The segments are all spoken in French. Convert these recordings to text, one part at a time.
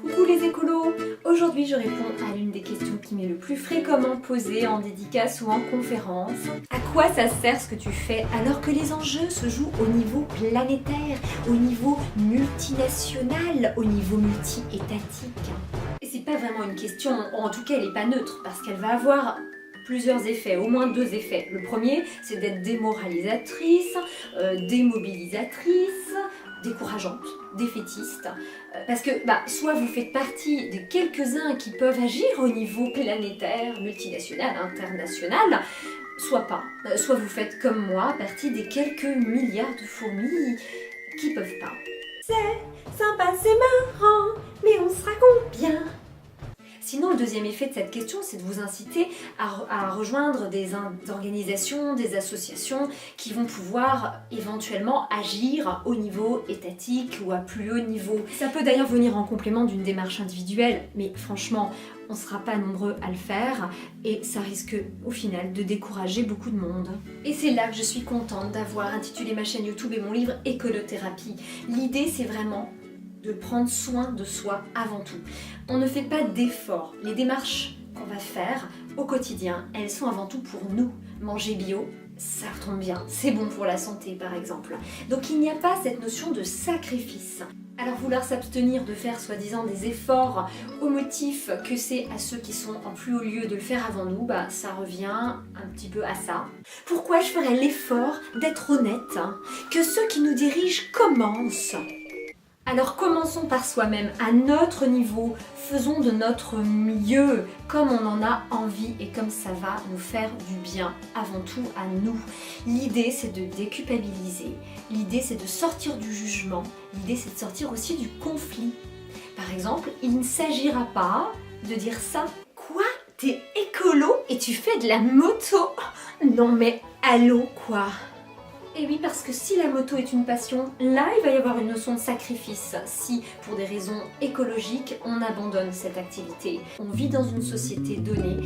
Coucou les écolos! Aujourd'hui je réponds à l'une des questions qui m'est le plus fréquemment posée en dédicace ou en conférence. À quoi ça sert ce que tu fais alors que les enjeux se jouent au niveau planétaire, au niveau multinational, au niveau multi-étatique? Et c'est pas vraiment une question, en tout cas elle n'est pas neutre, parce qu'elle va avoir plusieurs effets, au moins deux effets. Le premier, c'est d'être démoralisatrice, démobilisatrice, décourageante, défaitiste, parce que soit vous faites partie des quelques-uns qui peuvent agir au niveau planétaire, multinational, international, soit pas. Soit vous faites comme moi, partie des quelques milliards de fourmis qui peuvent pas. C'est sympa, c'est marrant, mais on sera combien ? Sinon, le deuxième effet de cette question, c'est de vous inciter à rejoindre des organisations, des associations qui vont pouvoir éventuellement agir au niveau étatique ou à plus haut niveau. Ça peut d'ailleurs venir en complément d'une démarche individuelle, mais franchement, on ne sera pas nombreux à le faire et ça risque au final de décourager beaucoup de monde. Et c'est là que je suis contente d'avoir intitulé ma chaîne YouTube et mon livre Écolothérapie. L'idée, c'est vraiment de prendre soin de soi avant tout. On ne fait pas d'efforts. Les démarches qu'on va faire au quotidien, elles sont avant tout pour nous. Manger bio, ça tombe bien, c'est bon pour la santé par exemple. Donc il n'y a pas cette notion de sacrifice. Alors vouloir s'abstenir de faire soi-disant des efforts au motif que c'est à ceux qui sont en plus haut lieu de le faire avant nous, ça revient un petit peu à ça. Pourquoi je ferais l'effort d'être honnête, que ceux qui nous dirigent commencent ? Alors commençons par soi-même, à notre niveau, faisons de notre mieux, comme on en a envie et comme ça va nous faire du bien, avant tout à nous. L'idée c'est de déculpabiliser, l'idée c'est de sortir du jugement, l'idée c'est de sortir aussi du conflit. Par exemple, il ne s'agira pas de dire ça. Quoi ? T'es écolo et tu fais de la moto ? Non mais allô quoi ? Et oui, parce que si la moto est une passion, là il va y avoir une notion de sacrifice. Si, pour des raisons écologiques, on abandonne cette activité. On vit dans une société donnée,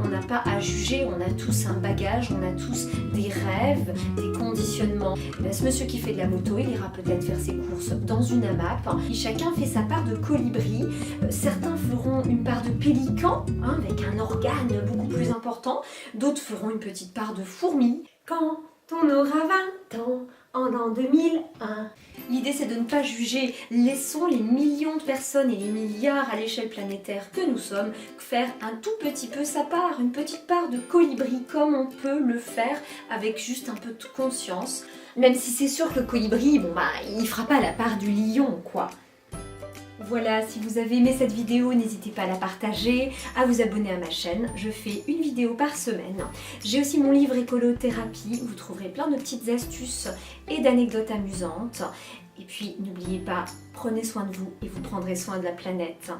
on n'a pas à juger, on a tous un bagage, on a tous des rêves, des conditionnements. Ce monsieur qui fait de la moto, il ira peut-être faire ses courses dans une AMAP. Et chacun fait sa part de colibri. Certains feront une part de pélican, avec un organe beaucoup plus important. D'autres feront une petite part de fourmi. Quand on aura 20 ans, en l'an 2001. L'idée c'est de ne pas juger, laissons les millions de personnes et les milliards à l'échelle planétaire que nous sommes faire un tout petit peu sa part, une petite part de colibri comme on peut le faire avec juste un peu de conscience. Même si c'est sûr que le colibri, il fera pas la part du lion quoi. Voilà, si vous avez aimé cette vidéo, n'hésitez pas à la partager, à vous abonner à ma chaîne. Je fais une vidéo par semaine. J'ai aussi mon livre Écolothérapie, où vous trouverez plein de petites astuces et d'anecdotes amusantes. Et puis, n'oubliez pas, prenez soin de vous et vous prendrez soin de la planète.